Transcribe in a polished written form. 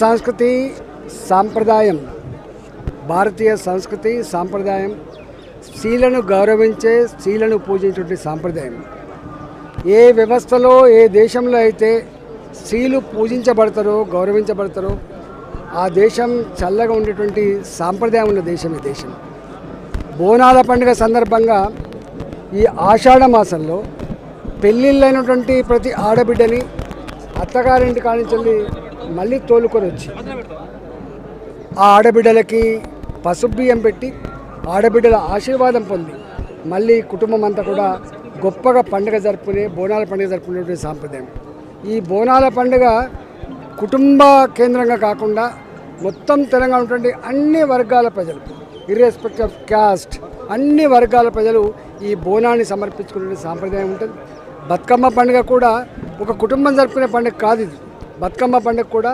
సంస్కృతి సాంప్రదాయం, భారతీయ సంస్కృతి సాంప్రదాయం స్త్రీలను గౌరవించే, స్త్రీలను పూజించే సాంప్రదాయం. ఏ వ్యవస్థలో, ఏ దేశంలో అయితే స్త్రీలు పూజించబడతారో, గౌరవించబడతారో ఆ దేశం చల్లగా ఉండేటువంటి సాంప్రదాయం ఉన్న దేశం ఈ దేశం. బోనాల పండుగ సందర్భంగా ఈ ఆషాఢ మాసంలో పెళ్ళిళ్ళైనటువంటి ప్రతి ఆడబిడ్డని అత్తగారింటి కానించి మళ్ళీ తోలుకొని వచ్చి ఆ ఆడబిడ్డలకి పసుపు బియ్యం పెట్టి ఆడబిడ్డల ఆశీర్వాదం పొంది మళ్ళీ కుటుంబం అంతా కూడా గొప్పగా పండుగ జరుపుకునే, బోనాల పండుగ జరుపుకునే సాంప్రదాయం. ఈ బోనాల పండుగ కుటుంబ కేంద్రంగా కాకుండా మొత్తం తెలంగాణ ఉన్నటువంటి అన్ని వర్గాల ప్రజలు, ఇర్రెస్పెక్టివ్ ఆఫ్ క్యాస్ట్, అన్ని వర్గాల ప్రజలు ఈ బోనాన్ని సమర్పించుకునే సాంప్రదాయం ఉంటుంది. బతుకమ్మ పండుగ కూడా ఒక కుటుంబం జరుపుకునే పండుగ కాదు ఇది. బతుకమ్మ పండుగ కూడా